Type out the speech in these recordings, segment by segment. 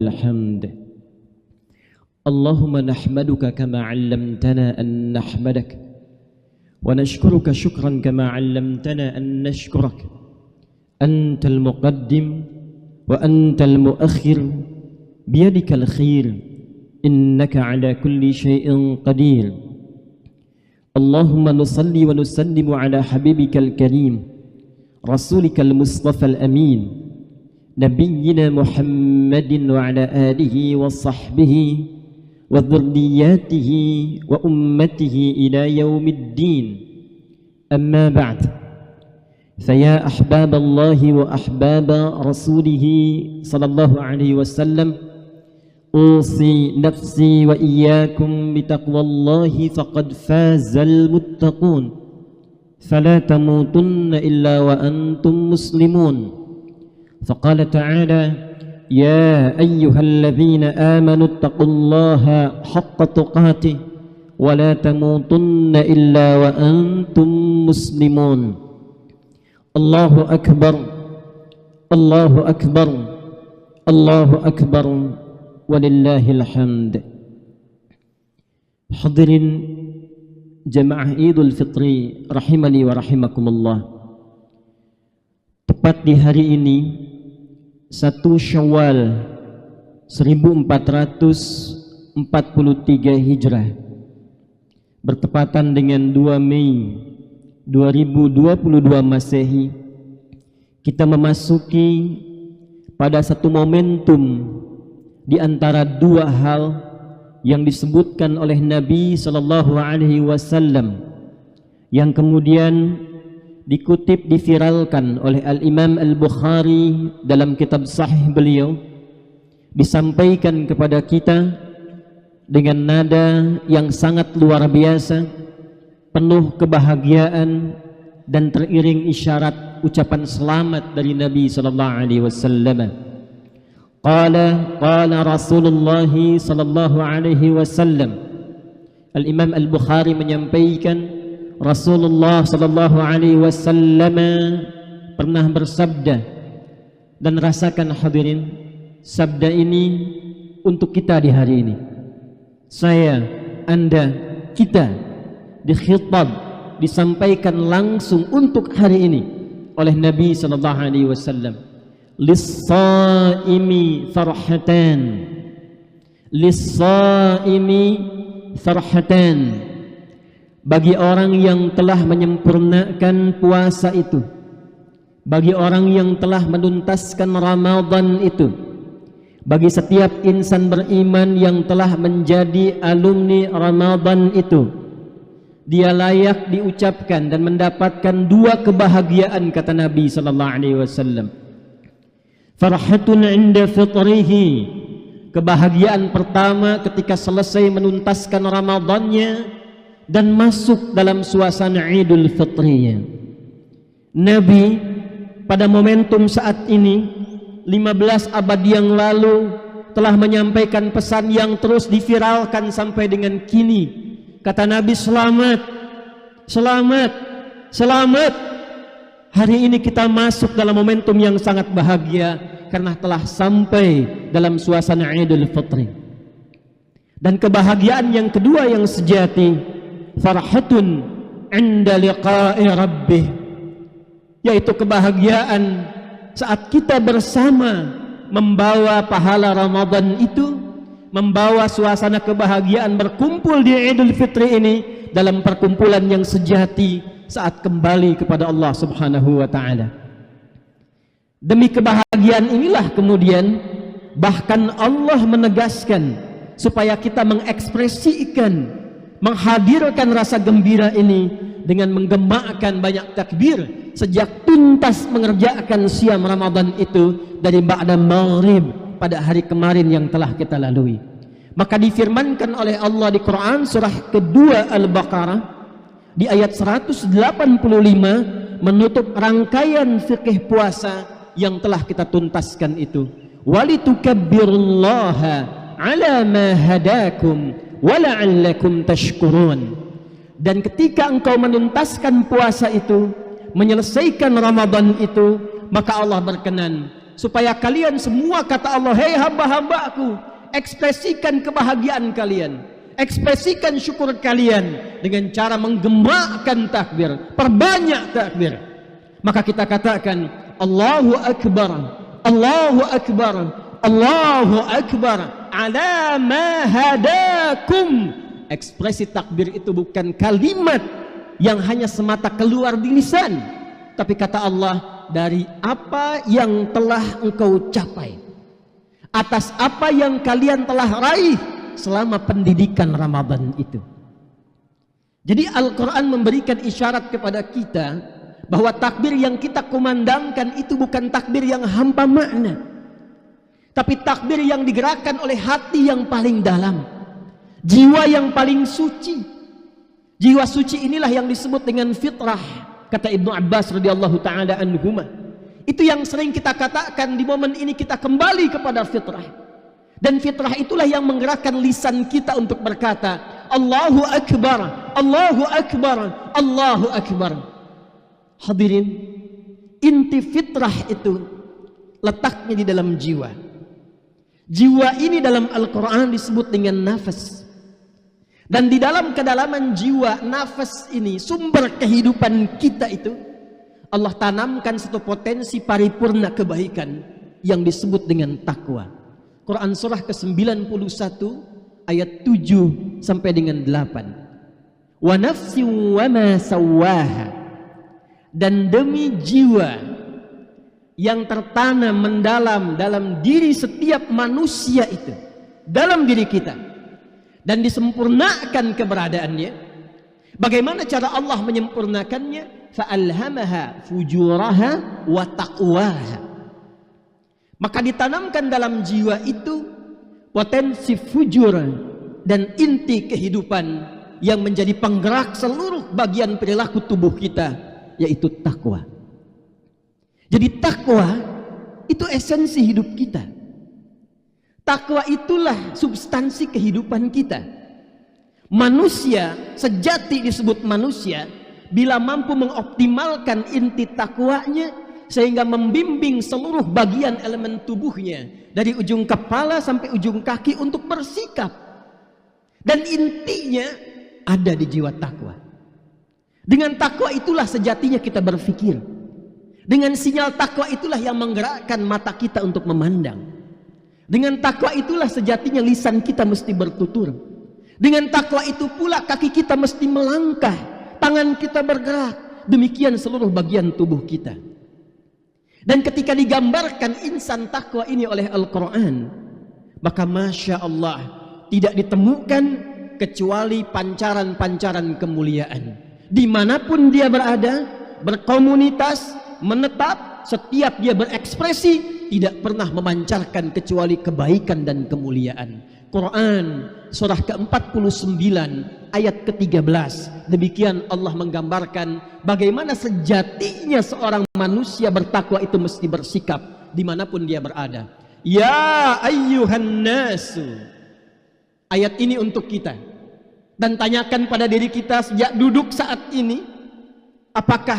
الحمد اللهم نحمدك كما علمتنا أن نحمدك ونشكرك شكرا كما علمتنا أن نشكرك أنت المقدم وأنت المؤخر بيدك الخير إنك على كل شيء قدير اللهم نصلي ونسلم على حبيبك الكريم رسولك المصطفى الأمين نبينا محمد وعلى آله وصحبه وذرياته وأمته إلى يوم الدين أما بعد فيا أحباب الله وأحباب رسوله صلى الله عليه وسلم أوصي نفسي وإياكم بتقوى الله فقد فاز المتقون فلا تموتن إلا وأنتم مسلمون فقال تعالى يا أيها الذين آمنوا اتقوا الله حق تقاته ولا تموتن إلا وأنتم مسلمون الله أكبر الله أكبر الله أكبر ولله الحمد. Hadirin jemaah Idul Fitri rahimani wa rahimakumullah. Tepat di hari ini 1 Syawal 1443 Hijrah bertepatan dengan 2 Mei 2022 Masehi, kita memasuki pada satu momentum di antara dua hal yang disebutkan oleh Nabi sallallahu alaihi wasallam yang kemudian dikutip, diviralkan oleh Al-Imam Al-Bukhari dalam kitab sahih beliau, disampaikan kepada kita dengan nada yang sangat luar biasa, penuh kebahagiaan dan teriring isyarat ucapan selamat dari Nabi sallallahu alaihi wasallam. Qala Rasulullah sallallahu alaihi wasallam. Al-Imam Al-Bukhari menyampaikan Rasulullah sallallahu alaihi wasallam pernah bersabda, dan rasakan hadirin, sabda ini untuk kita di hari ini. Saya, Anda, kita dikhitab, disampaikan langsung untuk hari ini oleh Nabi sallallahu alaihi wasallam. Lis-saimi farhatan, lis-saimi farhatan. Bagi orang yang telah menyempurnakan puasa itu, bagi orang yang telah menuntaskan Ramadan itu, bagi setiap insan beriman yang telah menjadi alumni Ramadan itu, dia layak diucapkan dan mendapatkan dua kebahagiaan, kata Nabi sallallahu alaihi wasallam. Farhatun 'inda fitrihi, kebahagiaan pertama ketika selesai menuntaskan Ramadannya dan masuk dalam suasana Idul Fitrinya. Nabi pada momentum saat ini 15 abad yang lalu telah menyampaikan pesan yang terus diviralkan sampai dengan kini. Kata Nabi, selamat, selamat, selamat. Hari ini kita masuk dalam momentum yang sangat bahagia karena telah sampai dalam suasana Idul Fitri. Dan kebahagiaan yang kedua yang sejati, farhatun 'inda liqa'i rabbih, yaitu kebahagiaan saat kita bersama membawa pahala Ramadan itu, membawa suasana kebahagiaan berkumpul di Idul Fitri ini dalam perkumpulan yang sejati saat kembali kepada Allah Subhanahu wa taala. Demi kebahagiaan inilah kemudian bahkan Allah menegaskan supaya kita mengekspresikan, menghadirkan rasa gembira ini dengan menggemakkan banyak takbir sejak tuntas mengerjakan siam Ramadan itu dari ba'da maghrib pada hari kemarin yang telah kita lalui. Maka difirmankan oleh Allah di Quran surah kedua Al-Baqarah di ayat 185 menutup rangkaian fikih puasa yang telah kita tuntaskan itu. Walitukabbirullaha ala ma hadakum wala'allakum tashkurun. Dan ketika engkau menuntaskan puasa itu, menyelesaikan Ramadan itu, maka Allah berkenan supaya kalian semua, kata Allah, hei hamba-hambaku, ekspresikan kebahagiaan kalian, ekspresikan syukur kalian dengan cara menggemakkan takbir, perbanyak takbir. Maka kita katakan Allahu Akbar, Allahu Akbar, Allahu Akbar ala ma hadakum. Ekspresi takbir itu bukan kalimat yang hanya semata keluar di lisan, tapi kata Allah, dari apa yang telah engkau capai, atas apa yang kalian telah raih selama pendidikan Ramadan itu. Jadi Al-Quran memberikan isyarat kepada kita bahwa takbir yang kita kumandangkan itu bukan takbir yang hampa makna, tapi takbir yang digerakkan oleh hati yang paling dalam, jiwa yang paling suci. Jiwa suci inilah yang disebut dengan fitrah, kata Ibnu Abbas radhiyallahu taala anhuma. Itu yang sering kita katakan di momen ini, kita kembali kepada fitrah. Dan fitrah itulah yang menggerakkan lisan kita untuk berkata Allahu Akbar, Allahu Akbar, Allahu Akbar. Hadirin, inti fitrah itu letaknya di dalam jiwa. Jiwa ini dalam Al-Quran disebut dengan nafas. Dan di dalam kedalaman jiwa, nafas ini, sumber kehidupan kita itu, Allah tanamkan satu potensi paripurna kebaikan yang disebut dengan takwa. Quran surah ke-91 ayat 7 sampai dengan 8. Wa nafsin wa ma sawwaha. Dan demi jiwa yang tertanam mendalam dalam diri setiap manusia itu, dalam diri kita, dan disempurnakan keberadaannya. Bagaimana cara Allah menyempurnakannya? Fa'alhamaha fujuraha wa taqwaha. Maka ditanamkan dalam jiwa itu potensi fujur dan inti kehidupan yang menjadi penggerak seluruh bagian perilaku tubuh kita, yaitu takwa. Jadi takwa itu esensi hidup kita. Takwa itulah substansi kehidupan kita. Manusia sejati disebut manusia bila mampu mengoptimalkan inti takwanya, sehingga membimbing seluruh bagian elemen tubuhnya dari ujung kepala sampai ujung kaki untuk bersikap. Dan intinya ada di jiwa takwa. Dengan takwa itulah sejatinya kita berpikir. Dengan sinyal takwa itulah yang menggerakkan mata kita untuk memandang. Dengan takwa itulah sejatinya lisan kita mesti bertutur. Dengan takwa itu pula kaki kita mesti melangkah, tangan kita bergerak, demikian seluruh bagian tubuh kita. Dan ketika digambarkan insan takwa ini oleh Al-Quran, maka Masya Allah, tidak ditemukan kecuali pancaran-pancaran kemuliaan. Dimanapun dia berada, berkomunitas, menetap, setiap dia berekspresi, tidak pernah memancarkan kecuali kebaikan dan kemuliaan. Quran surah ke-49 ayat ke-13, demikian Allah menggambarkan bagaimana sejatinya seorang manusia bertakwa itu mesti bersikap dimanapun dia berada. Ya ayyuhan nasu. Ayat ini untuk kita. Dan tanyakan pada diri kita sejak duduk saat ini, apakah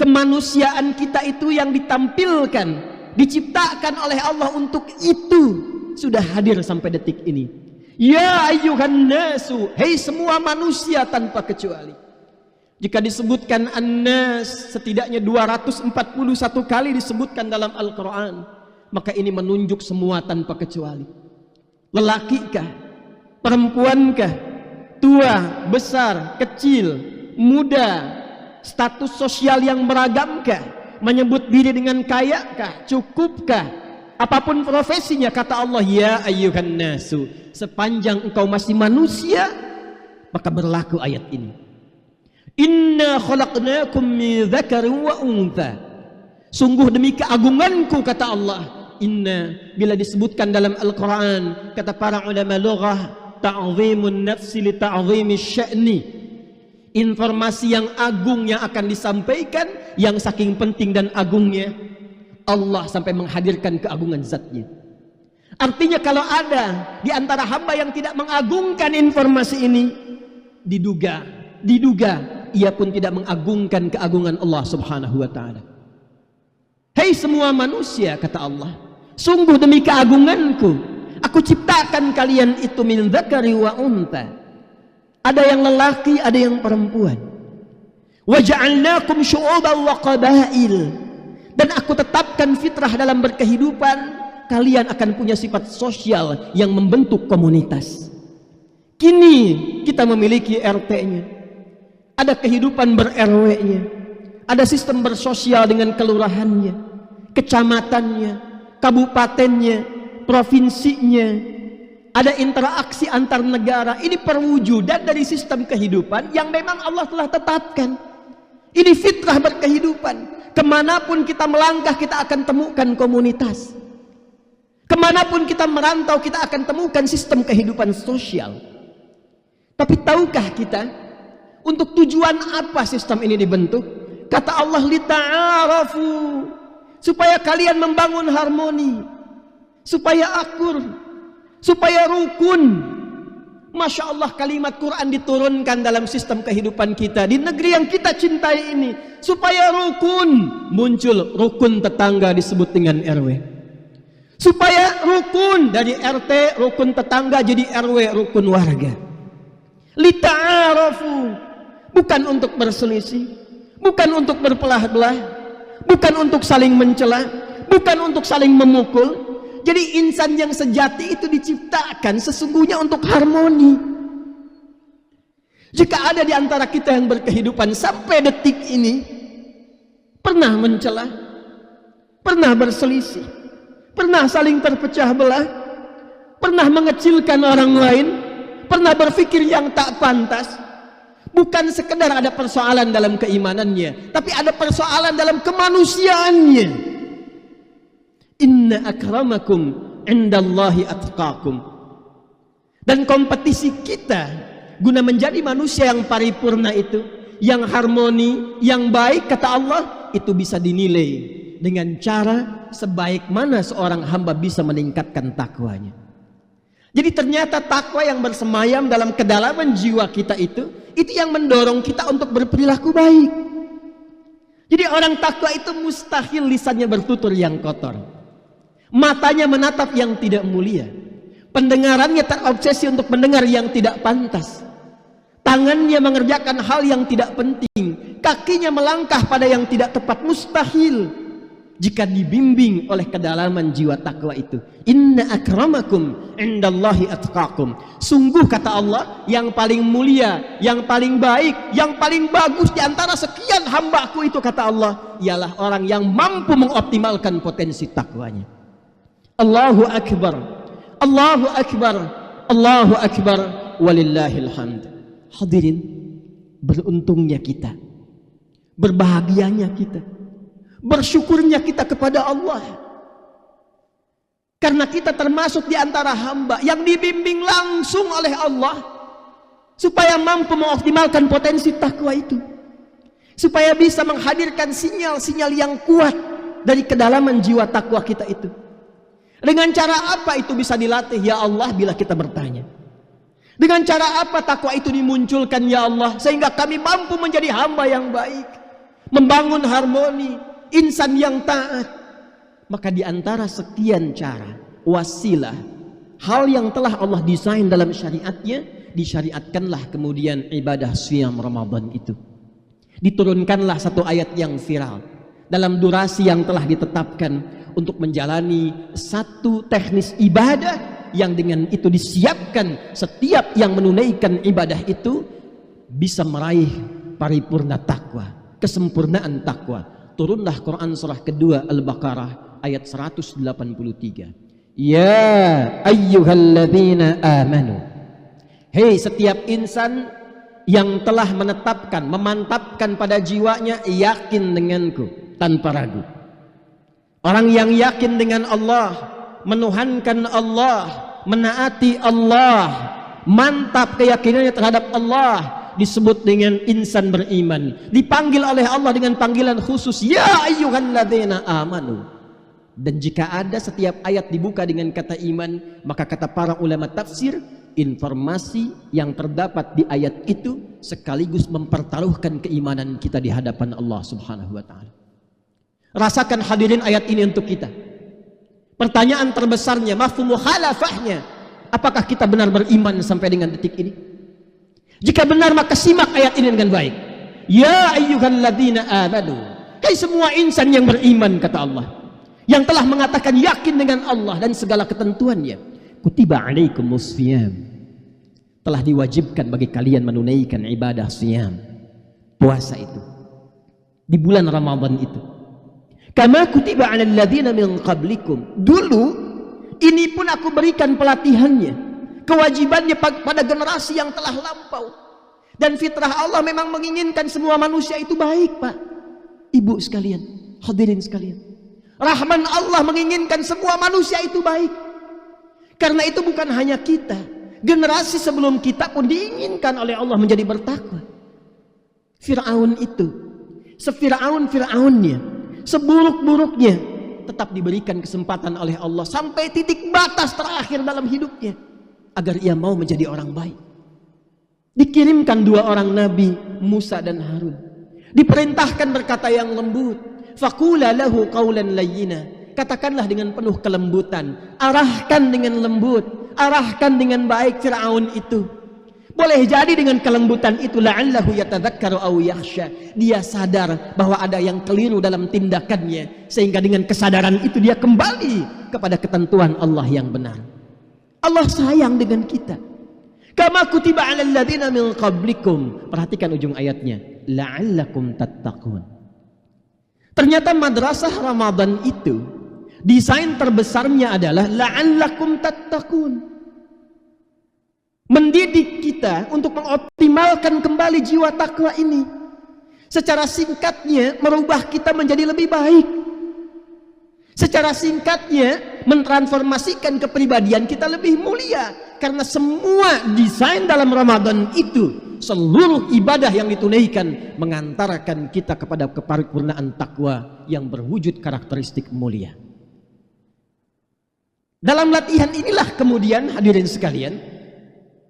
kemanusiaan kita itu yang ditampilkan, diciptakan oleh Allah untuk itu, sudah hadir sampai detik ini? Ya ayyuhan nasu, hei semua manusia tanpa kecuali. Jika disebutkan an-nas setidaknya 241 kali disebutkan dalam Al-Quran, maka ini menunjuk semua tanpa kecuali. Lelakikah, perempuankah, tua, besar, kecil, muda, status sosial yang beragamkah, menyebut diri dengan kayakah, cukupkah, apapun profesinya, kata Allah, ya ayyuhan nasu, sepanjang engkau masih manusia, maka berlaku ayat ini. Inna khalaqnakum min dzakarin wa untha. Sungguh demi keagunganku, kata Allah. Inna, bila disebutkan dalam Al-Quran, kata para ulama lughah, ta'zimun nafsi li ta'zimi sya'ni. Informasi yang agung yang akan disampaikan, yang saking penting dan agungnya, Allah sampai menghadirkan keagungan zatnya. Artinya kalau ada di antara hamba yang tidak mengagungkan informasi ini, diduga ia pun tidak mengagungkan keagungan Allah subhanahu wa ta'ala. Hei semua manusia, kata Allah, sungguh demi keagunganku, aku ciptakan kalian itu min dzakari wa unta. Ada yang lelaki, ada yang perempuan. Wa ja'alnakum syu'uban wa qabail. Dan aku tetapkan fitrah dalam berkehidupan, kalian akan punya sifat sosial yang membentuk komunitas. Kini kita memiliki RT-nya, ada kehidupan ber-RW-nya, ada sistem bersosial dengan kelurahannya, kecamatannya, kabupatennya, provinsinya, ada interaksi antar negara. Ini perwujudan dari sistem kehidupan yang memang Allah telah tetapkan. Ini fitrah berkehidupan. Kemanapun kita melangkah, kita akan temukan komunitas. Kemanapun kita merantau, kita akan temukan sistem kehidupan sosial. Tapi tahukah kita untuk tujuan apa sistem ini dibentuk? Kata Allah, lita'arafu, supaya kalian membangun harmoni, supaya akur, supaya rukun. Masya Allah, kalimat Quran diturunkan dalam sistem kehidupan kita di negeri yang kita cintai ini, supaya rukun. Muncul rukun tetangga disebut dengan RW, supaya rukun dari RT, rukun tetangga jadi RW, rukun warga. Lita'arafu, bukan untuk berselisih, bukan untuk berpelah-belah, bukan untuk saling mencela, bukan untuk saling memukul. Jadi insan yang sejati itu diciptakan sesungguhnya untuk harmoni. Jika ada di antara kita yang berkehidupan sampai detik ini pernah mencela, pernah berselisih, pernah saling terpecah belah, pernah mengecilkan orang lain, pernah berpikir yang tak pantas, bukan sekedar ada persoalan dalam keimanannya, tapi ada persoalan dalam kemanusiaannya. Inna akramakum indallahi atqakum. Dan kompetisi kita guna menjadi manusia yang paripurna itu, yang harmoni, yang baik, kata Allah, itu bisa dinilai dengan cara sebaik mana seorang hamba bisa meningkatkan takwanya. Jadi ternyata takwa yang bersemayam dalam kedalaman jiwa kita itu yang mendorong kita untuk berperilaku baik. Jadi orang takwa itu mustahil lisannya bertutur yang kotor, matanya menatap yang tidak mulia, pendengarannya terobsesi untuk mendengar yang tidak pantas, tangannya mengerjakan hal yang tidak penting, kakinya melangkah pada yang tidak tepat. Mustahil jika dibimbing oleh kedalaman jiwa takwa itu. Inna akramakum indallahi atqakum. Sungguh, kata Allah, yang paling mulia, yang paling baik, yang paling bagus di antara sekian hambaku itu, kata Allah, ialah orang yang mampu mengoptimalkan potensi takwanya. Allahu Akbar, Allahu Akbar, Allahu Akbar, walillahil hamd. Hadirin, beruntungnya kita, berbahagianya kita, bersyukurnya kita kepada Allah, karena kita termasuk di antara hamba yang dibimbing langsung oleh Allah supaya mampu mengoptimalkan potensi takwa itu, supaya bisa menghadirkan sinyal-sinyal yang kuat dari kedalaman jiwa takwa kita itu. Dengan cara apa itu bisa dilatih, ya Allah, bila kita bertanya? Dengan cara apa takwa itu dimunculkan, ya Allah, sehingga kami mampu menjadi hamba yang baik, membangun harmoni, insan yang taat? Maka di antara sekian cara, wasilah, hal yang telah Allah desain dalam syariatnya, disyariatkanlah kemudian ibadah siyam Ramadan itu. Diturunkanlah satu ayat yang viral dalam durasi yang telah ditetapkan untuk menjalani satu teknis ibadah yang dengan itu disiapkan setiap yang menunaikan ibadah itu bisa meraih paripurna takwa, kesempurnaan takwa. Turunlah Quran surah kedua Al-Baqarah ayat 183. Ya ayyuhalladzina amanu. Hei setiap insan yang telah menetapkan, memantapkan pada jiwanya, yakin denganku tanpa ragu. Orang yang yakin dengan Allah, menuhankan Allah, menaati Allah, mantap keyakinannya terhadap Allah, disebut dengan insan beriman. Dipanggil oleh Allah dengan panggilan khusus, ya ayyuhalladzina amanu. Dan jika ada setiap ayat dibuka dengan kata iman, maka kata para ulama tafsir, informasi yang terdapat di ayat itu sekaligus mempertaruhkan keimanan kita di hadapan Allah Subhanahu wa ta'ala. Rasakan hadirin ayat ini untuk kita. Pertanyaan terbesarnya, mafhum mukhalafahnya, apakah kita benar beriman sampai dengan detik ini? Jika benar, maka simak ayat ini dengan baik. Ya ayyuhalladzina amanu, hai semua insan yang beriman, kata Allah, yang telah mengatakan yakin dengan Allah dan segala ketentuannya, kutiba alaikumus siyam, telah diwajibkan bagi kalian menunaikan ibadah siyam, puasa itu di bulan Ramadan itu. Kama kutiba 'alal ladzina min qablikum, dulu ini pun aku berikan pelatihannya, kewajibannya pada generasi yang telah lampau. Dan fitrah Allah memang menginginkan semua manusia itu baik, Pak, Ibu sekalian, hadirin sekalian. Rahman Allah menginginkan semua manusia itu baik. Karena itu bukan hanya kita, generasi sebelum kita pun diinginkan oleh Allah menjadi bertakwa. Fir'aun itu, Fir'aunnya, seburuk-buruknya, tetap diberikan kesempatan oleh Allah sampai titik batas terakhir dalam hidupnya agar ia mau menjadi orang baik. Dikirimkan dua orang nabi, Musa dan Harun, diperintahkan berkata yang lembut, faqula lahu qawlan layyina, katakanlah dengan penuh kelembutan, arahkan dengan lembut, arahkan dengan baik Fir'aun itu. Boleh jadi dengan kelembutan itu la'allahu yatadzakkaru aw yakhsha, dia sadar bahwa ada yang keliru dalam tindakannya, sehingga dengan kesadaran itu dia kembali kepada ketentuan Allah yang benar. Allah sayang dengan kita. Kama kutiba 'alal ladzina min qablikum, perhatikan ujung ayatnya, la'allakum tattaqun. Ternyata madrasah Ramadan itu desain terbesarnya adalah la'allakum tattaqun, mendidik kita untuk mengoptimalkan kembali jiwa takwa ini. Secara singkatnya, merubah kita menjadi lebih baik. Secara singkatnya, mentransformasikan kepribadian kita lebih mulia. Karena semua desain dalam Ramadan itu, seluruh ibadah yang ditunaikan mengantarkan kita kepada keparipurnaan takwa yang berwujud karakteristik mulia. Dalam latihan inilah kemudian, hadirin sekalian,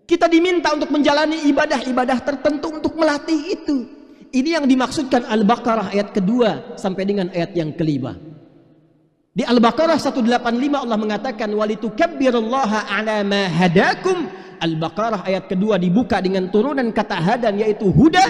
kita diminta untuk menjalani ibadah-ibadah tertentu untuk melatih itu. Ini yang dimaksudkan Al-Baqarah ayat kedua sampai dengan ayat yang kelima. Di Al-Baqarah 185 Allah mengatakan walitukabbirullaha 'ala ma hadakum. Al-Baqarah ayat kedua dibuka dengan turunan kata hadan, yaitu huda.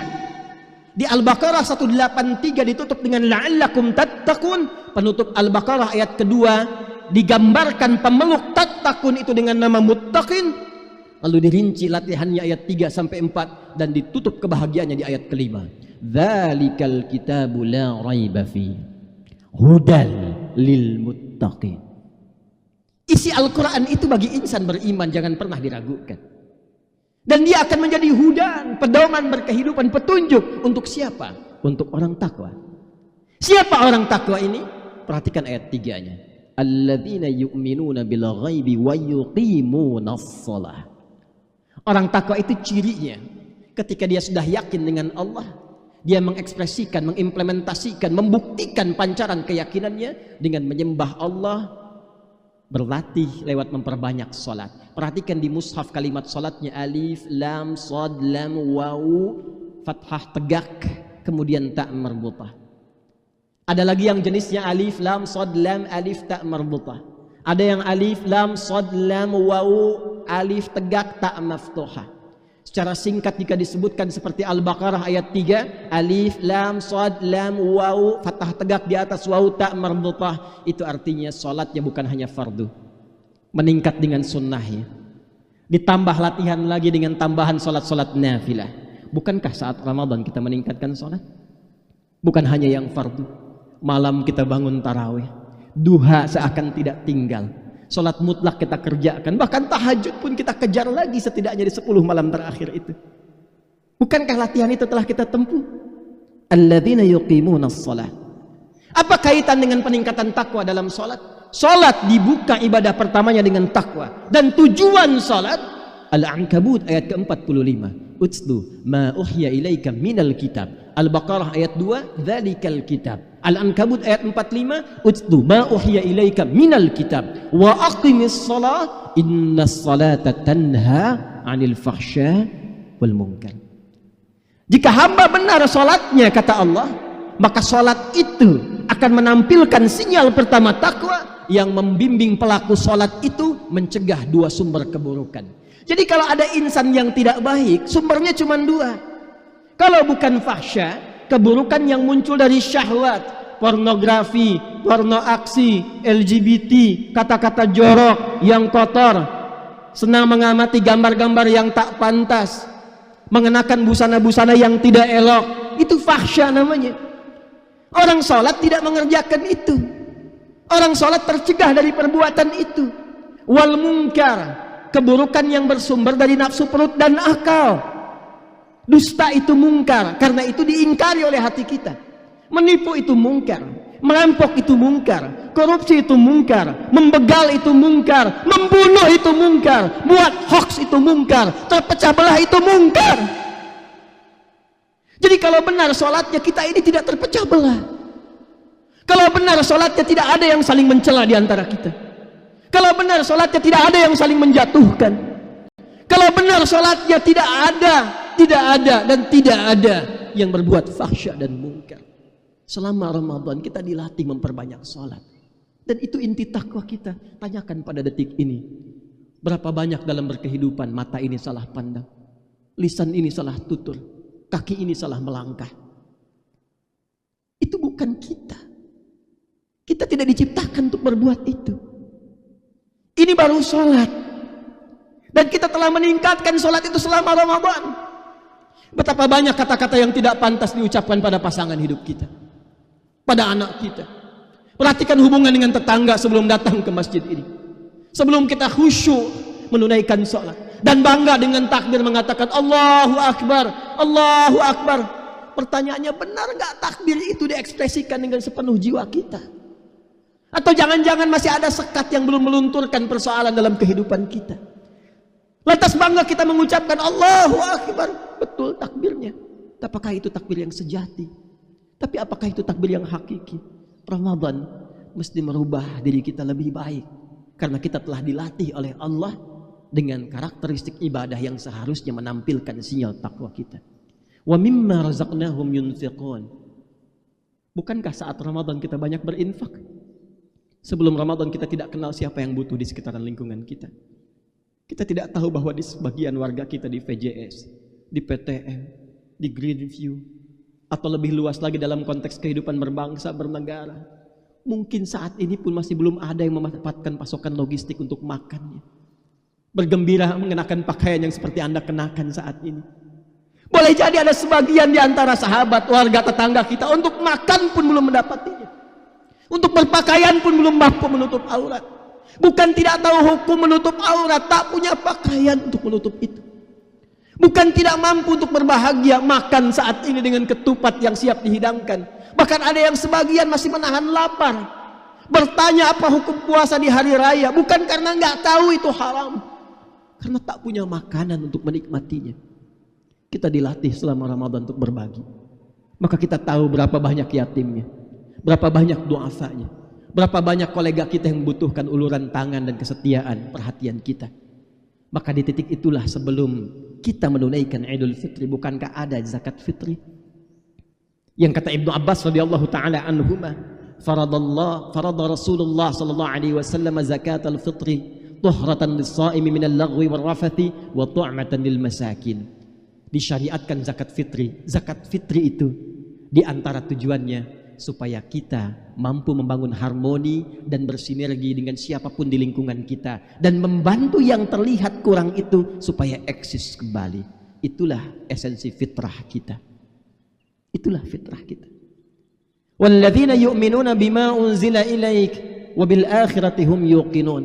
Di Al-Baqarah 183 ditutup dengan la'allakum tattaqun. Penutup Al-Baqarah ayat kedua digambarkan pemeluk tattaqun itu dengan nama muttaqin. Lalu dirinci latihannya ayat 3 sampai 4 dan ditutup kebahagiaannya di ayat kelima. Dzalikal kitabu la raiba fi hudal lil muttaqin. Isi Al-Quran itu bagi insan beriman jangan pernah diragukan. Dan dia akan menjadi hudan, pedoman berkehidupan, petunjuk untuk siapa? Untuk orang takwa. Siapa orang takwa ini? Perhatikan ayat 3-nya. Alladzina yu'minuna bil ghaibi wa yuqimunas shalah. Orang takwa itu cirinya, ketika dia sudah yakin dengan Allah, dia mengekspresikan, mengimplementasikan, membuktikan pancaran keyakinannya dengan menyembah Allah, berlatih lewat memperbanyak salat. Perhatikan di mushaf kalimat salatnya alif, lam, shad, lam, waw, fathah tegak, kemudian ta marbutah. Ada lagi yang jenisnya alif, lam, shad, lam, alif, ta marbutah. Ada yang alif, lam, shad, lam, waw, alif tegak, ta maftuhah. Secara singkat jika disebutkan seperti Al-Baqarah ayat 3, alif, lam, shad, lam, waw, fathah tegak di atas waw, ta marbutah, itu artinya salatnya bukan hanya fardu, meningkat dengan sunnahnya, ditambah latihan lagi dengan tambahan salat-salat nafilah. Bukankah saat Ramadan kita meningkatkan salat? Bukan hanya yang fardu, malam kita bangun tarawih, duha seakan tidak tinggal, salat mutlak kita kerjakan, bahkan tahajud pun kita kejar lagi setidaknya di 10 malam terakhir itu. Bukankah latihan itu telah kita tempuh? Alladzina yuqimunas shalah. Apa kaitan dengan peningkatan takwa dalam salat? Salat dibuka ibadah pertamanya dengan takwa, dan tujuan salat Al-Ankabut ayat ke-45. Utslu ma uhya ilaika minal kitab. Al-Baqarah ayat 2, dzalikal kitab. Al-Ankabut ayat 45, utslu ma uhya ilaika minal kitab wa aqimis shalah innas salata tanha 'anil fahsya wal munkar. Jika hamba benar salatnya, kata Allah, maka salat itu akan menampilkan sinyal pertama takwa yang membimbing pelaku sholat itu mencegah dua sumber keburukan. Jadi kalau ada insan yang tidak baik, sumbernya cuma dua. Kalau bukan fahsya, keburukan yang muncul dari syahwat, pornografi, porno aksi, LGBT, kata-kata jorok yang kotor, senang mengamati gambar-gambar yang tak pantas, mengenakan busana-busana yang tidak elok, itu fahsya namanya. Orang sholat tidak mengerjakan itu. Orang sholat tercegah dari perbuatan itu. Wal munkar, keburukan yang bersumber dari nafsu perut dan akal. Dusta itu mungkar, karena itu diingkari oleh hati kita. Menipu itu mungkar, merampok itu mungkar, korupsi itu mungkar, membegal itu mungkar, membunuh itu mungkar, buat hoax itu mungkar, terpecah belah itu mungkar. Jadi kalau benar sholatnya kita ini tidak terpecah belah, kalau benar sholatnya tidak ada yang saling mencela di antara kita, kalau benar sholatnya tidak ada yang saling menjatuhkan, kalau benar sholatnya tidak ada dan tidak ada yang berbuat fahsya dan mungkar. Selama Ramadan kita dilatih memperbanyak sholat, dan itu inti takwa kita. Tanyakan pada detik ini, berapa banyak dalam berkehidupan mata ini salah pandang, lisan ini salah tutur, kaki ini salah melangkah. Itu bukan kita. Kita tidak diciptakan untuk berbuat itu. Ini baru sholat, dan kita telah meningkatkan sholat itu selama Ramadan. Betapa banyak kata-kata yang tidak pantas diucapkan pada pasangan hidup kita, pada anak kita. Perhatikan hubungan dengan tetangga sebelum datang ke masjid ini, sebelum kita khusyuk menunaikan sholat dan bangga dengan takbir mengatakan Allahu Akbar, Allahu Akbar. Pertanyaannya, benar nggak takbir itu diekspresikan dengan sepenuh jiwa kita? Atau jangan-jangan masih ada sekat yang belum melunturkan persoalan dalam kehidupan kita? Lantas bangga kita mengucapkan Allahu Akbar, betul takbirnya. Apakah itu takbir yang sejati? Tapi apakah itu takbir yang hakiki? Ramadan mesti merubah diri kita lebih baik, karena kita telah dilatih oleh Allah dengan karakteristik ibadah yang seharusnya menampilkan sinyal takwa kita. Wa mimma razaqnahum yunfiqun. Bukankah saat Ramadan kita banyak berinfak? Sebelum Ramadan kita tidak kenal siapa yang butuh di sekitaran lingkungan kita. Kita tidak tahu bahwa di sebagian warga kita di VJS, di PTM, di Greenview, atau lebih luas lagi dalam konteks kehidupan berbangsa, bernegara, mungkin saat ini pun masih belum ada yang memanfaatkan pasokan logistik untuk makannya. Bergembira mengenakan pakaian yang seperti Anda kenakan saat ini. Boleh jadi ada sebagian di antara sahabat, warga, tetangga kita untuk makan pun belum mendapatinya, untuk berpakaian pun belum mampu menutup aurat. Bukan tidak tahu hukum menutup aurat, tak punya pakaian untuk menutup itu. Bukan tidak mampu untuk berbahagia makan saat ini dengan ketupat yang siap dihidangkan. Bahkan ada yang sebagian masih menahan lapar, bertanya apa hukum puasa di hari raya, bukan karena nggak tahu itu haram, karena tak punya makanan untuk menikmatinya. Kita dilatih selama Ramadan untuk berbagi, maka kita tahu berapa banyak yatimnya, berapa banyak du'afanya, berapa banyak kolega kita yang membutuhkan uluran tangan dan kesetiaan perhatian kita. Maka di titik itulah sebelum kita menunaikan Idul Fitri, bukankah ada zakat fitri? Yang kata Ibnu Abbas radhiyallahu taala anhuma, farada Rasulullah sallallahu alaihi wasallam zakat al-fitri tuhratan lis-shaimi min al-laghwi war-rafathi wa tu'matan lil masakin. Disyariatkan zakat fitri. Zakat fitri itu di antara tujuannya supaya kita mampu membangun harmoni dan bersinergi dengan siapapun di lingkungan kita, dan membantu yang terlihat kurang itu supaya eksis kembali. Itulah esensi fitrah kita. Itulah fitrah kita. Walladzina yu'minuna bima unzila ilaik wa bil akhirati hum yuqinun.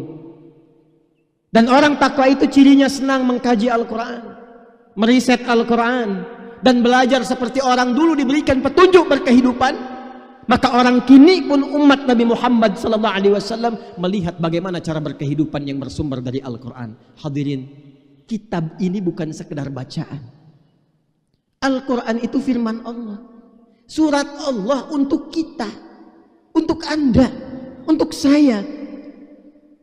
Dan orang takwa itu cirinya senang mengkaji Al-Quran, meriset Al-Quran, dan belajar seperti orang dulu diberikan petunjuk berkehidupan. Maka orang kini pun umat Nabi Muhammad SAW melihat bagaimana cara berkehidupan yang bersumber dari Al-Quran. Hadirin, kitab ini bukan sekedar bacaan. Al-Quran itu firman Allah, surat Allah untuk kita, untuk Anda, untuk saya.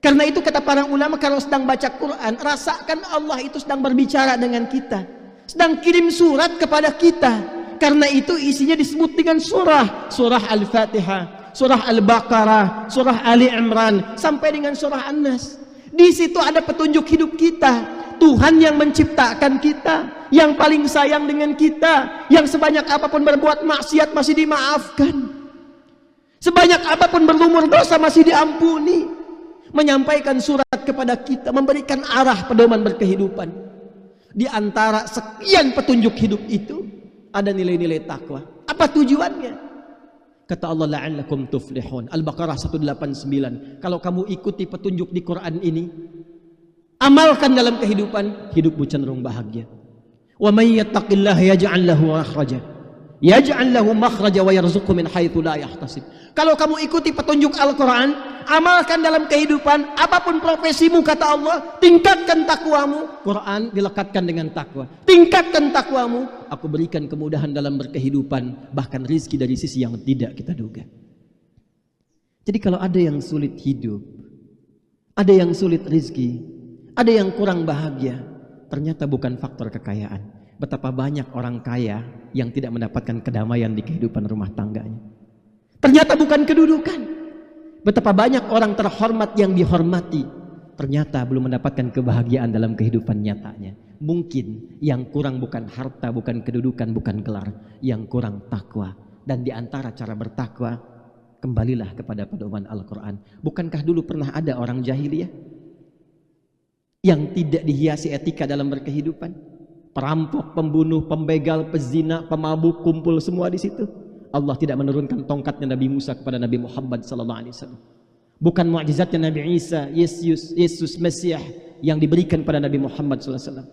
Karena itu kata para ulama, kalau sedang baca Quran, rasakan Allah itu sedang berbicara dengan kita, sedang kirim surat kepada kita. Karena itu isinya disebut dengan surah Al-Fatihah, surah Al-Baqarah, surah Ali Imran, sampai dengan surah An-Nas. Di situ ada petunjuk hidup kita. Tuhan yang menciptakan kita, yang paling sayang dengan kita, yang sebanyak apapun berbuat maksiat masih dimaafkan, sebanyak apapun berlumur dosa masih diampuni, menyampaikan surat kepada kita, memberikan arah pedoman berkehidupan. Di antara sekian petunjuk hidup itu ada nilai-nilai takwa. Apa tujuannya? Kata Allah, la'allakum tuflihun. Al-Baqarah 189. Kalau kamu ikuti petunjuk di Quran ini, amalkan dalam kehidupan, hidupmu cenderung bahagia. Wa may yattaqillaha yaj'al lahu makhraja. Yaj'al lahu makhraja wa yarzuqhu min haitsu la yahtasib. Kalau kamu ikuti petunjuk Al-Quran, amalkan dalam kehidupan, apapun profesimu, kata Allah, tingkatkan takwamu. Quran dilekatkan dengan takwa. Tingkatkan takwamu, aku berikan kemudahan dalam berkehidupan, bahkan rizki dari sisi yang tidak kita duga. Jadi kalau ada yang sulit hidup, ada yang sulit rizki, ada yang kurang bahagia, ternyata bukan faktor kekayaan. Betapa banyak orang kaya yang tidak mendapatkan kedamaian di kehidupan rumah tangganya. Ternyata bukan kedudukan. Betapa banyak orang terhormat yang dihormati, ternyata belum mendapatkan kebahagiaan dalam kehidupan nyatanya. Mungkin yang kurang bukan harta, bukan kedudukan, bukan gelar, yang kurang takwa. Dan di antara cara bertakwa, kembalilah kepada pedoman Al-Quran. Bukankah dulu pernah ada orang jahiliyah yang tidak dihiasi etika dalam berkehidupan? Perampok, pembunuh, pembegal, pezina, pemabuk, kumpul semua di situ. Allah tidak menurunkan tongkatnya Nabi Musa kepada Nabi Muhammad SAW. Bukan mukjizatnya Nabi Isa, Yesus Mesias yang diberikan pada Nabi Muhammad SAW.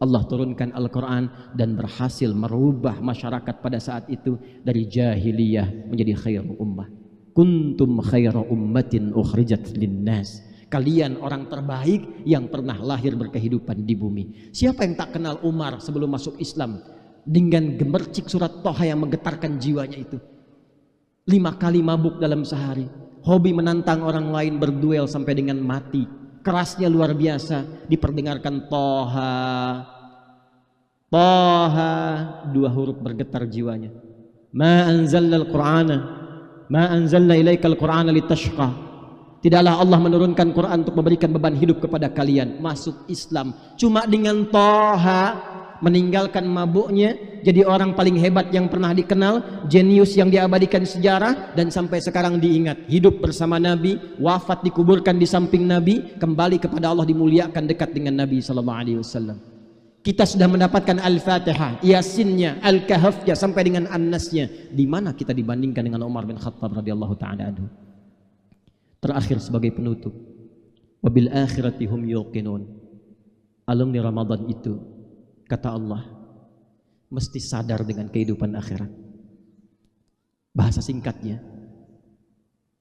Allah turunkan Al-Quran dan berhasil merubah masyarakat pada saat itu dari jahiliyah menjadi khairu ummah. Kuntum khairu ummatin ukhrijat linnas. Kalian orang terbaik yang pernah lahir berkehidupan di bumi. Siapa yang tak kenal Umar sebelum masuk Islam? Dengan gemercik surat Toha yang menggetarkan jiwanya itu. 5 kali mabuk dalam sehari. Hobi menantang orang lain berduel sampai dengan mati. Kerasnya luar biasa. Diperdengarkan Toha. Toha. 2 huruf bergetar jiwanya. Ma anzalna al-Qur'ana. Ma anzalna ilaikal Qur'ana litashqa. Tidaklah Allah menurunkan Quran untuk memberikan beban hidup kepada kalian. Masuk Islam cuma dengan Toha, meninggalkan mabuknya, jadi orang paling hebat yang pernah dikenal, jenius yang diabadikan sejarah, dan sampai sekarang diingat. Hidup bersama Nabi, wafat dikuburkan di samping Nabi, kembali kepada Allah dimuliakan dekat dengan Nabi SAW. Kita sudah mendapatkan Al-Fatihah, Yasinnya, Al-Kahfnya, sampai dengan An-Nasnya. Di mana kita dibandingkan dengan Umar bin Khattab radhiyallahu ta'ala anhu? Terakhir sebagai penutup, wabil akhirati hum yuqinun. Alumni Ramadan itu, kata Allah, mesti sadar dengan kehidupan akhirat. Bahasa singkatnya,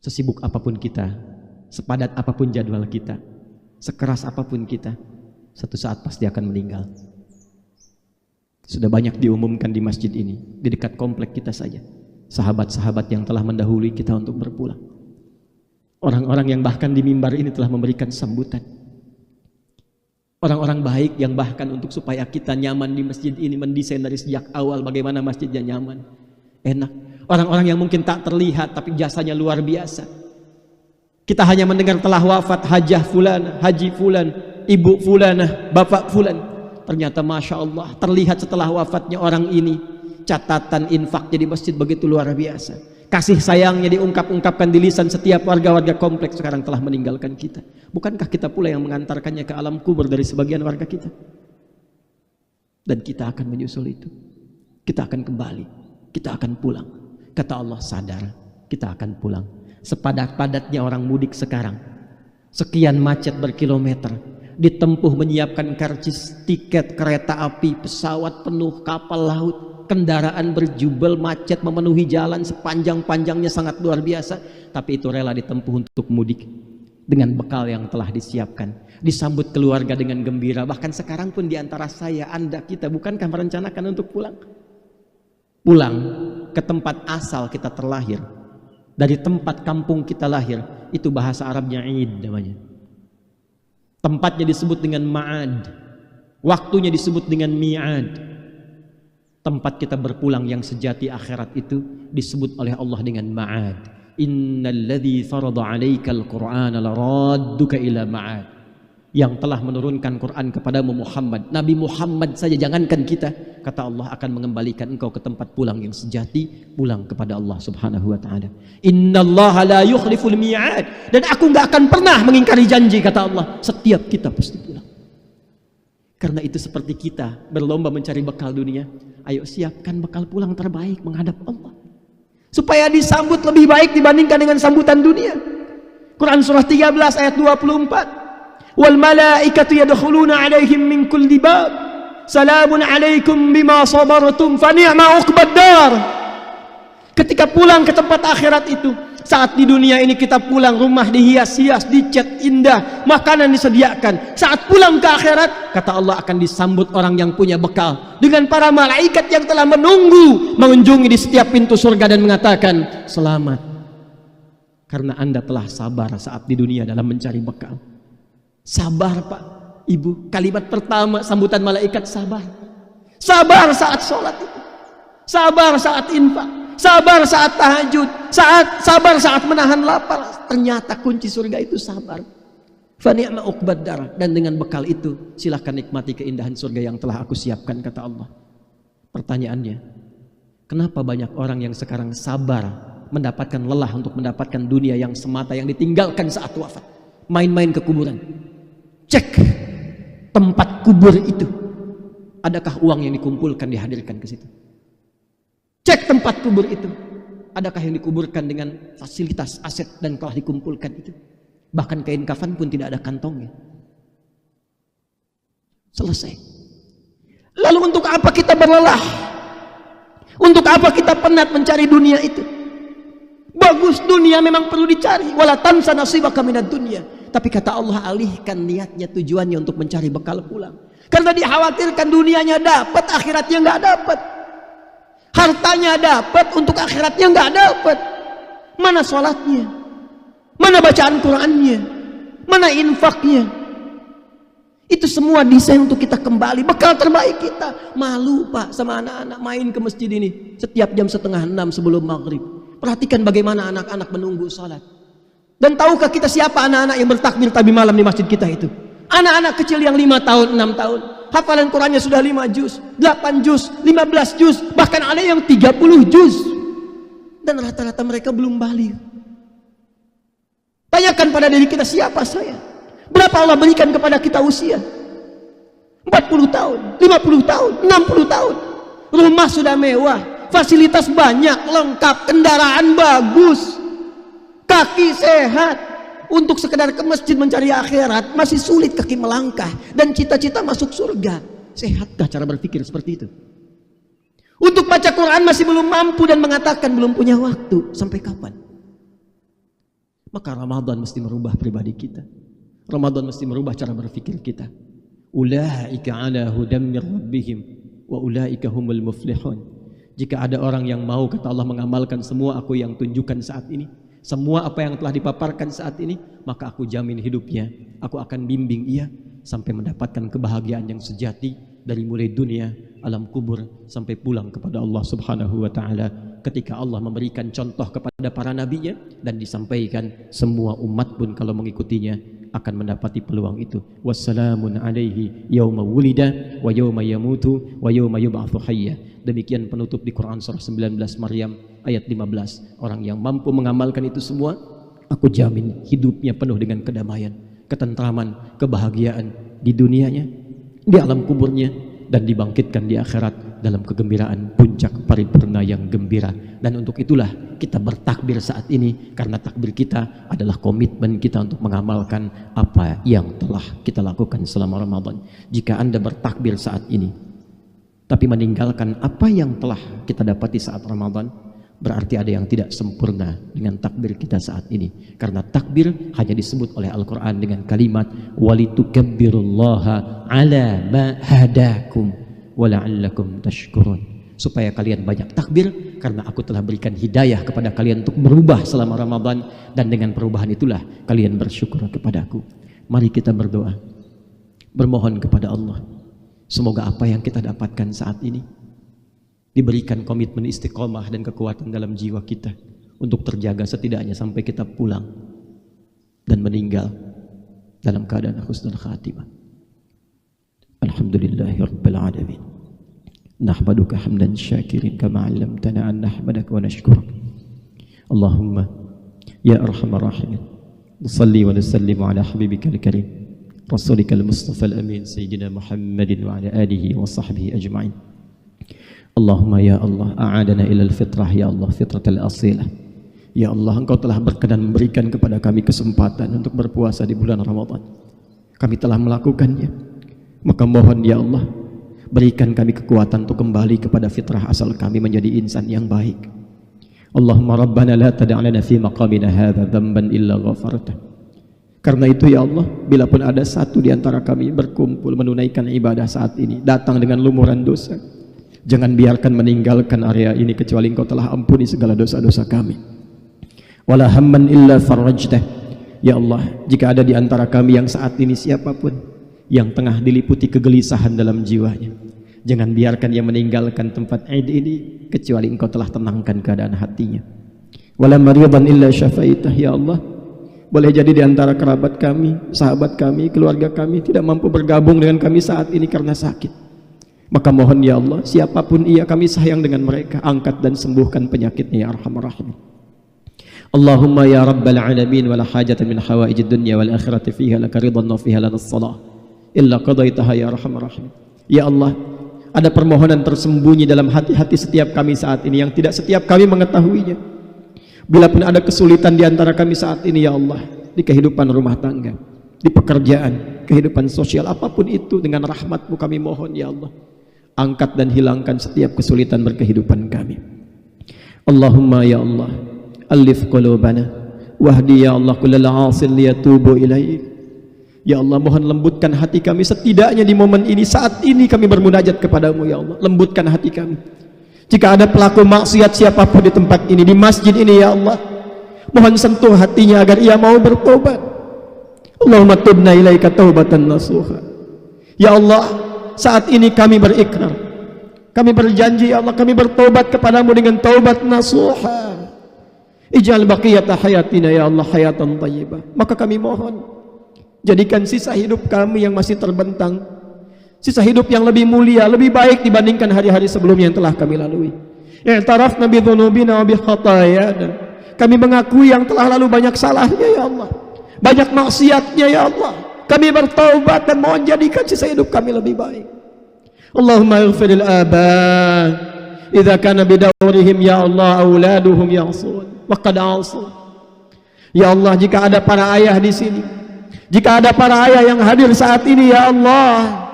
sesibuk apapun kita, sepadat apapun jadwal kita, sekeras apapun kita, satu saat pasti akan meninggal. Sudah banyak diumumkan di masjid ini, di dekat komplek kita saja, sahabat-sahabat yang telah mendahului kita untuk berpulang. Orang-orang yang bahkan di mimbar ini telah memberikan sambutan. Orang-orang baik yang bahkan untuk supaya kita nyaman di masjid ini mendesain dari sejak awal bagaimana masjidnya nyaman, enak. Orang-orang yang mungkin tak terlihat tapi jasanya luar biasa. Kita hanya mendengar telah wafat hajah fulan, haji fulan, ibu fulanah, bapak fulan. Ternyata Masya Allah terlihat setelah wafatnya orang ini, catatan infaknya di masjid begitu luar biasa. Kasih sayangnya diungkap-ungkapkan di lisan setiap warga-warga kompleks sekarang telah meninggalkan kita. Bukankah kita pula yang mengantarkannya ke alam kubur dari sebagian warga kita? Dan kita akan menyusul itu. Kita akan kembali. Kita akan pulang. Kata Allah, sadar, kita akan pulang. Sepadat-padatnya orang mudik sekarang. Sekian macet berkilometer. Ditempuh menyiapkan karcis, tiket, kereta api, pesawat penuh, kapal laut. Kendaraan berjubel, macet memenuhi jalan sepanjang-panjangnya, sangat luar biasa. Tapi itu rela ditempuh untuk mudik dengan bekal yang telah disiapkan. Disambut keluarga dengan gembira. Bahkan sekarang pun diantara saya, Anda, kita, bukankah merencanakan untuk pulang? Pulang ke tempat asal kita terlahir. Dari tempat kampung kita lahir. Itu bahasa Arabnya Id namanya. Tempatnya disebut dengan Ma'ad. Waktunya disebut dengan Mi'ad. Tempat kita berpulang yang sejati akhirat itu disebut oleh Allah dengan Ma'ad. innalladzi farada 'alaikal qur'ana laradduka ila ma'ad. Yang telah menurunkan Quran kepadamu Muhammad, Nabi Muhammad saja, jangankan kita, kata Allah akan mengembalikan engkau ke tempat pulang yang sejati, pulang kepada Allah Subhanahu wa taala. Innallaha la yukhliful mi'ad, dan aku enggak akan pernah mengingkari janji, kata Allah. Setiap kita pasti pulang. Karena itu seperti kita berlomba mencari bekal dunia, ayo siapkan bekal pulang terbaik menghadap Allah, supaya disambut lebih baik dibandingkan dengan sambutan dunia. Quran surah 13 ayat 24. Wal malaikatu yadkhuluna 'alaihim min kulli bab. Salamun 'alaikum bima sabartum fa ni'ma 'uqbad dar. Ketika pulang ke tempat akhirat itu, saat di dunia ini kita pulang, rumah dihias-hias, dicat indah, makanan disediakan. Saat pulang ke akhirat, kata Allah akan disambut orang yang punya bekal dengan para malaikat yang telah menunggu, mengunjungi di setiap pintu surga dan mengatakan, selamat, karena Anda telah sabar saat di dunia dalam mencari bekal. Sabar Pak, Ibu. Kalimat pertama sambutan malaikat, sabar. Sabar saat sholat itu, sabar saat infak, sabar saat tahajud, sabar saat menahan lapar. Ternyata kunci surga itu sabar. Fa ni'ma uqbad dar. Dan dengan bekal itu silahkan nikmati keindahan surga yang telah aku siapkan, kata Allah. Pertanyaannya, kenapa banyak orang yang sekarang sabar mendapatkan lelah untuk mendapatkan dunia yang semata yang ditinggalkan saat wafat? Main-main ke kuburan, cek tempat kubur itu, adakah uang yang dikumpulkan dihadirkan ke situ? Cek tempat kubur itu, adakah yang dikuburkan dengan fasilitas aset dan telah dikumpulkan itu? Bahkan kain kafan pun tidak ada kantongnya. Selesai. Lalu untuk apa kita berlelah? Untuk apa kita penat mencari dunia itu? Bagus, dunia memang perlu dicari. Wala tansa nasibaka minad dunya. Tapi kata Allah, alihkan niatnya, tujuannya untuk mencari bekal pulang. Karena dikhawatirkan dunianya dapat, akhiratnya nggak dapat. Hartanya dapat, untuk akhiratnya nggak dapat. Mana sholatnya? Mana bacaan Qurannya? Mana infaknya? Itu semua desain untuk kita kembali, bekal terbaik kita. Malu Pak sama anak-anak main ke masjid ini setiap jam 5:30 sebelum maghrib. Perhatikan bagaimana anak-anak menunggu sholat. Dan tahukah kita siapa anak-anak yang bertakbir tabi malam di masjid kita itu? Anak-anak kecil yang 5 tahun, 6 tahun. Hafalan Qurannya sudah 5 juz, 8 juz, 15 juz, bahkan ada yang 30 juz. Dan rata-rata mereka belum balik. Tanyakan pada diri kita, siapa saya? Berapa Allah berikan kepada kita usia? 40 tahun, 50 tahun, 60 tahun. Rumah sudah mewah, fasilitas banyak, lengkap, kendaraan bagus, kaki sehat. Untuk sekedar ke masjid mencari akhirat masih sulit kaki melangkah, dan cita-cita masuk surga. Sehatkah cara berpikir seperti itu? Untuk baca Quran masih belum mampu dan mengatakan belum punya waktu. Sampai kapan? Maka Ramadan mesti merubah pribadi kita. Ramadan mesti merubah cara berpikir kita. Ulaika ala hudam min rabbihim wa ulaika humul muflihun. Jika ada orang yang mau, kata Allah, mengamalkan semua aku yang tunjukkan saat ini, semua apa yang telah dipaparkan saat ini, maka aku jamin hidupnya, aku akan bimbing ia sampai mendapatkan kebahagiaan yang sejati, dari mulai dunia, alam kubur, sampai pulang kepada Allah Subhanahu wa ta'ala. Ketika Allah memberikan contoh kepada para nabinya dan disampaikan, semua umat pun kalau mengikutinya akan mendapati peluang itu. Wassalamun alaihi yawma wulida wa yawma yamutu wa yawma yub'atsu hayya. Demikian penutup di Quran surah 19 Maryam ayat 15. Orang yang mampu mengamalkan itu semua, aku jamin hidupnya penuh dengan kedamaian, ketentraman, kebahagiaan di dunianya, di alam kuburnya, dan dibangkitkan di akhirat dalam kegembiraan puncak paripurna yang gembira. Dan untuk itulah kita bertakbir saat ini, karena takbir kita adalah komitmen kita untuk mengamalkan apa yang telah kita lakukan selama Ramadan. Jika Anda bertakbir saat ini tapi meninggalkan apa yang telah kita dapati saat Ramadan, berarti ada yang tidak sempurna dengan takbir kita saat ini. Karena takbir hanya disebut oleh Al-Quran dengan kalimat walitukabbirullaha ala ma hadakum wala'allakum tashkurun, supaya kalian banyak takbir karena aku telah berikan hidayah kepada kalian untuk berubah selama Ramadan, dan dengan perubahan itulah kalian bersyukur kepadaku. Mari kita berdoa, bermohon kepada Allah, semoga apa yang kita dapatkan saat ini diberikan komitmen istiqomah dan kekuatan dalam jiwa kita untuk terjaga setidaknya sampai kita pulang dan meninggal dalam keadaan husnul khatimah. Alhamdulillahirabbil alamin. Nahmaduka hamdan syakirin kama 'allamtana an nahmadaka wa nashkuruk. Allahumma ya arhamar rahimin. Nusalli wa nusallimu ala habibikal karim Rasulika al-Mustafa al-Amin Sayyidina Muhammadin wa ala alihi wa sahbihi ajma'in. Allahumma ya Allah a'adana ilal fitrah ya Allah fitratal asilah. Ya Allah Engkau telah berkenan memberikan kepada kami kesempatan untuk berpuasa di bulan Ramadan. Kami telah melakukannya. Maka mohon ya Allah berikan kami kekuatan untuk kembali kepada fitrah asal kami menjadi insan yang baik. Allahumma rabbana la tada'lana fi maqamina hadha dhanban illa ghafartah. Karena itu ya Allah, bila pun ada satu di antara kami berkumpul menunaikan ibadah saat ini, datang dengan lumuran dosa, jangan biarkan meninggalkan area ini kecuali Engkau telah ampuni segala dosa-dosa kami. Wala hamman illa farajtah. Ya Allah, jika ada di antara kami yang saat ini siapapun yang tengah diliputi kegelisahan dalam jiwanya, jangan biarkan ia meninggalkan tempat Id ini kecuali Engkau telah tenangkan keadaan hatinya. Wala maridan illa syafaitah. Ya Allah, boleh jadi di antara kerabat kami, sahabat kami, keluarga kami tidak mampu bergabung dengan kami saat ini karena sakit. Maka mohon ya Allah, siapapun ia kami sayang dengan mereka, angkat dan sembuhkan penyakitnya ya arhamar rahimin. Allahumma ya rabbal alamin wala hajatan min hawaijid dunya wal akhirati fiha laka ridwan wa fiha lana salah illa qadaitaha ya arhamar rahimin. Ya Allah, ada permohonan tersembunyi dalam hati-hati setiap kami saat ini yang tidak setiap kami mengetahuinya. Bila pun ada kesulitan di antara kami saat ini ya Allah, di kehidupan rumah tangga, di pekerjaan, kehidupan sosial, apapun itu, dengan rahmat-Mu kami mohon ya Allah, angkat dan hilangkan setiap kesulitan berkehidupan kami. Allahumma ya Allah alif qulubana wahdi ya Allah kullal 'asil liyatubu ilaik. Ya Allah, mohon lembutkan hati kami setidaknya di momen ini, saat ini kami bermunajat kepadamu ya Allah, lembutkan hati kami. Jika ada pelaku maksiat siapapun di tempat ini, di masjid ini ya Allah, mohon sentuh hatinya agar ia mau bertobat. Allahumma tubna ilaika taubatan nasuha. Ya Allah, saat ini kami berikrar, kami berjanji ya Allah, kami bertobat kepadamu dengan taubat nasuha. Ij'al baqiyata hayatina ya Allah hayatan thayyibah. Maka kami mohon, jadikan sisa hidup kami yang masih terbentang sisa hidup yang lebih mulia, lebih baik dibandingkan hari-hari sebelumnya yang telah kami lalui. I'tarafna bi dzunubina wa bi khatayana. Kami mengakui yang telah lalu banyak salahnya ya Allah, banyak maksiatnya ya Allah. Kami bertaubat dan mohon jadikan sisa hidup kami lebih baik. Allahumma ighfiril aba idza kana bidawrihim ya Allah auladuhum ya'sun wa qad 'asun. Ya Allah, jika ada para ayah di sini, jika ada para ayah yang hadir saat ini ya Allah,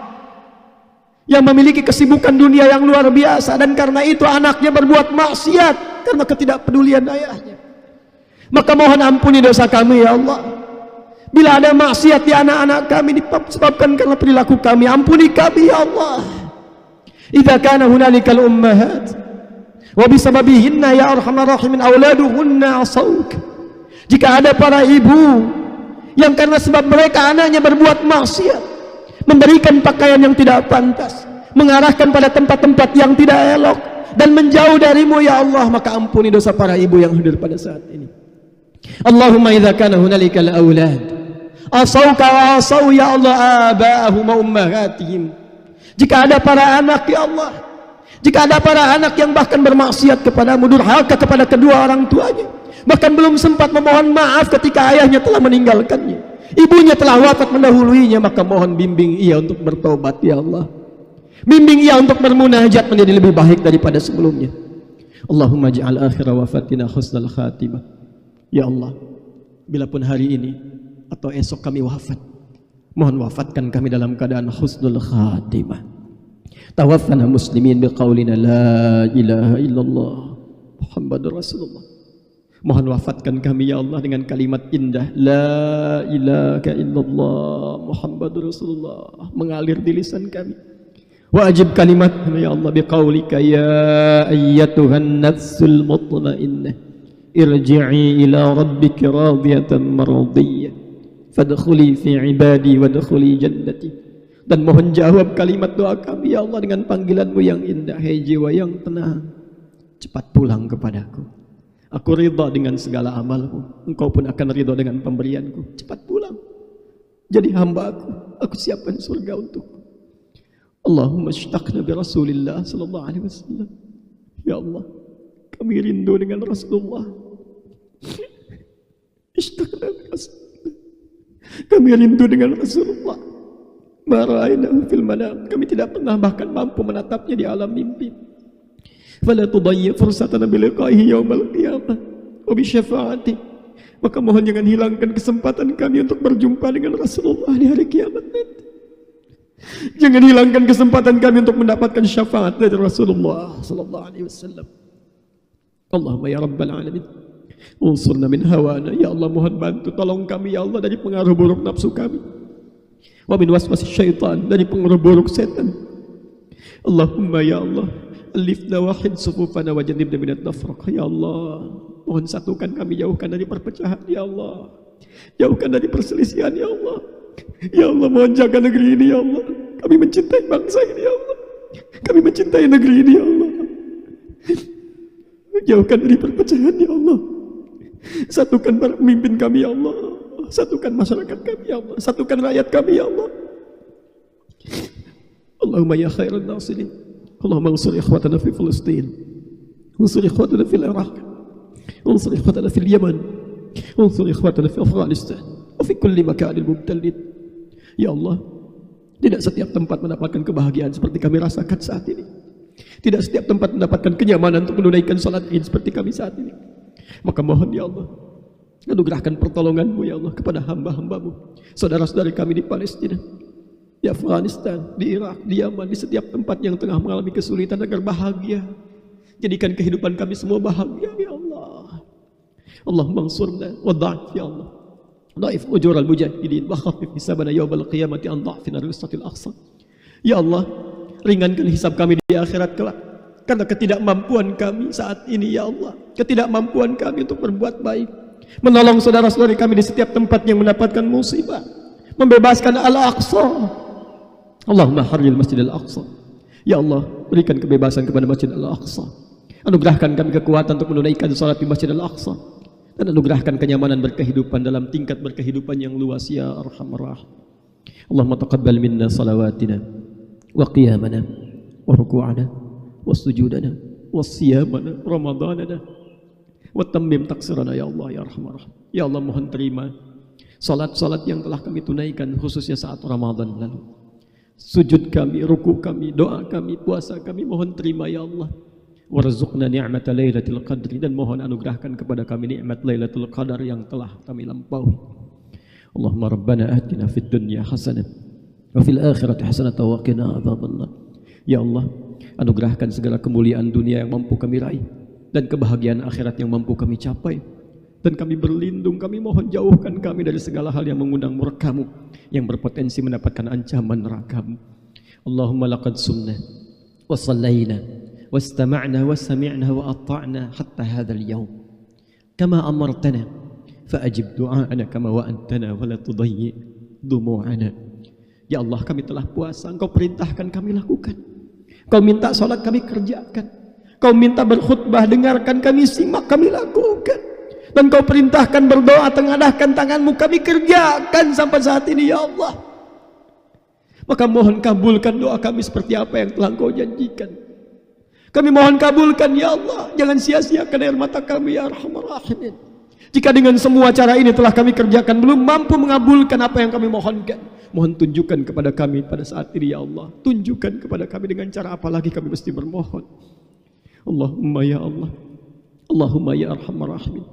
yang memiliki kesibukan dunia yang luar biasa, dan karena itu anaknya berbuat maksiat karena ketidakpedulian ayahnya, maka mohon ampuni dosa kami ya Allah. Bila ada maksiat di anak-anak kami disebabkan karena perilaku kami, ampuni kami ya Allah. Idza kana hunalikal ummahat wa bisababihinna ya arhamar rahimin auladuhunna asawk. Jika ada para ibu yang karena sebab mereka anaknya berbuat maksiat, memberikan pakaian yang tidak pantas, mengarahkan pada tempat-tempat yang tidak elok, dan menjauh darimu ya Allah, maka ampuni dosa para ibu yang hadir pada saat ini. Allahumma idza kana hunalikal aulad asauka wa asau ya Allah aba'ahum wa ummahatihim. Jika ada para anak ya Allah, jika ada para anak yang bahkan bermaksiat kepadamu, durhaka kepada kedua orang tuanya, bahkan belum sempat memohon maaf ketika ayahnya telah meninggalkannya, ibunya telah wafat mendahuluinya, maka mohon bimbing ia untuk bertobat ya Allah, bimbing ia untuk bermunajat menjadi lebih baik daripada sebelumnya. Allahumma ja'al akhir wafatina husnal khatimah. Ya Allah, bila pun hari ini atau esok kami wafat, mohon wafatkan kami dalam keadaan husnul khatimah. Tawaffana muslimin biqaulina la ilaha illallah Muhammadur Rasulullah. Mohon wafatkan kami ya Allah dengan kalimat indah la ilaha illallah Muhammadur Rasulullah mengalir di lisan kami. Wajib kalimat ya Allah biqaulika ya ayyatuhan nafsul mutmainnah irji'i ila rabbiki radiyatan mardiyah fadkhuli fi ibadi wadkhuli jannati. Dan mohon jawab kalimat doa kami ya Allah dengan panggilanmu yang indah, hai jiwa yang tenang, cepat pulang kepadaku. Aku ridha dengan segala amalmu. Engkau pun akan ridha dengan pemberianku. Cepat pulang. Jadi hamba aku siapkan surga untukmu. Allahumma ishtaqna bi Rasulillah sallallahu alaihi wasallam. Ya Allah, kami rindu dengan Rasulullah. Ishtaqna bi Rasulillah. Kami rindu dengan Rasulullah. Ma ra'aynahu fil manam. Kami tidak pernah bahkan mampu menatapnya di alam mimpi. Fala tudayyi fursatana bi liqa'ihi yaumal qiyamah wa bi syafa'ati. Maka mohon jangan hilangkan kesempatan kami untuk berjumpa dengan Rasulullah di hari kiamat nanti. Jangan hilangkan kesempatan kami untuk mendapatkan syafaat dari Rasulullah sallallahu alaihi wasallam. Allahumma ya rabbal alamin, unsurna min hawana. Ya Allah, mohon bantu tolong kami ya Allah dari pengaruh buruk nafsu kami. Wa min waswasis syaitan, dari pengaruh buruk setan. Allahumma ya Allah, alifna wahid sufufana wa jannibna minat nafraq. Ya Allah, mohon satukan kami, jauhkan dari perpecahan ya Allah. Jauhkan dari perselisihan ya Allah. Ya Allah, mohon jaga negeri ini ya Allah. Kami mencintai bangsa ini ya Allah. Kami mencintai negeri ini ya Allah. Jauhkan dari perpecahan ya Allah. Satukan para pemimpin kami ya Allah. Satukan masyarakat kami ya Allah. Satukan rakyat kami ya Allah. Allahumma ya khairan nasirin. Allahumma ansur ikhwatana fi Filistin. Ansur ikhwatana fil Iraq. Ansur ikhwatana fil Yaman. Ansur ikhwatana fi Afghanistan. Fi kulli makanil mubtalin. Ya Allah, tidak setiap tempat mendapatkan kebahagiaan seperti kami rasakan saat ini. Tidak setiap tempat mendapatkan kenyamanan untuk menunaikan salat Id seperti kami saat ini. Maka mohon ya Allah, anugerahkan pertolongan-Mu ya Allah kepada hamba-hamba-Mu, saudara-saudari kami di Palestina, di Afghanistan, di Irak, di Yaman, di setiap tempat yang tengah mengalami kesulitan agar bahagia. Jadikan kehidupan kami semua bahagia ya Allah. Allahumma ansurna wa dha'if ya Allah. Dhaif ujur al-mujahidin wa khaffif hisabana yawmal qiyamati an dha'fina al-Masjidil Aqsa. Ya Allah, ringankan hisab kami di akhirat kelak karena ketidakmampuan kami saat ini ya Allah. Ketidakmampuan kami untuk berbuat baik, menolong saudara-saudari kami di setiap tempat yang mendapatkan musibah, membebaskan Al-Aqsa. Allahumma harril Masjidil Aqsa. Ya Allah, berikan kebebasan kepada Masjid Al-Aqsa. Anugerahkan kami kekuatan untuk menunaikan salat di Masjid Al-Aqsa. Dan anugerahkan kenyamanan berkehidupan dalam tingkat berkehidupan yang luas ya Arhamar Rahim. Allahumma taqabbal minna salawatina wa qiyamana wa ruku'ana wa sujudana wa siyamana ramadanana wa tammim taksirana ya Allah ya Arhamar Rahim. Ya Allah, mohon terima salat-salat yang telah kami tunaikan khususnya saat Ramadan lalu. Sujud kami, ruku kami, doa kami, puasa kami, mohon terima ya Allah. Warzuqna ni'mata lailatul qadri, dan mohon anugerahkan kepada kami nikmat lailatul qadar yang telah kami lampaui. Allahumma rabbana atina fid dunya hasanah wa fil akhirati hasanah wa qina adzabannar. Ya Allah, anugerahkan segala kemuliaan dunia yang mampu kami raih dan kebahagiaan akhirat yang mampu kami capai. Dan kami berlindung, kami mohon jauhkan kami dari segala hal yang mengundang murka-Mu, yang berpotensi mendapatkan ancaman neraka-Mu. Allahumma laqad sumna wa sallaina واستمعنا وسمعنا وأطعنا حتى هذا اليوم كما أمرتنا فأجب دعاءنا كما وأنتنا ولا تضيع دموعنا. Ya Allah, kami telah puasa, Engkau perintahkan kami lakukan. Kau minta salat kami kerjakan. Kau minta berkhutbah dengarkan kami simak kami lakukan. Dan Kau perintahkan berdoa tengadahkan tangan-Mu kami kerjakan sampai saat ini ya Allah. Maka mohon kabulkan doa kami seperti apa yang telah Engkau janjikan. Kami mohon kabulkan ya Allah, jangan sia-siakan air mata kami ya Arhamar Rahimin. Jika dengan semua cara ini telah kami kerjakan belum mampu mengabulkan apa yang kami mohonkan, mohon tunjukkan kepada kami pada saat ini ya Allah. Tunjukkan kepada kami dengan cara apa lagi kami mesti bermohon. Allahumma ya Allah, Allahumma ya Arhamar Rahimin,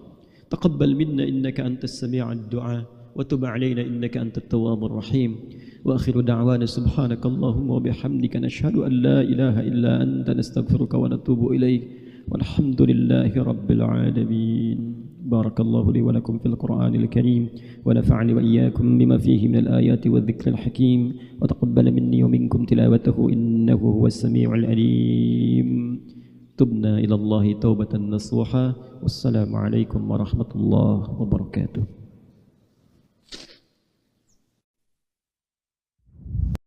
taqabbal minna innaka antas sami'ud du'a wa tub 'alaina innaka antat tawwabur rahim. Wa akhiru da'wana subhanaka Allahumma wa bihamdika nashhadu an la ilaha illa anta nastaghfiruka wa natubu ilaik. Walhamdulillahi rabbil alamin. Barakallahu li wa lakum fil Qur'anil Karim wa nafa'ani wa iyyakum bima fihi minal ayati wadh-dhikril hakim wa taqabbal minni wa minkum tilawatahu innahu huwas sami'ul alim. Tubna ila Allahi taubatan nasuha. Wassalamu alaikum warahmatullahi wabarakatuh.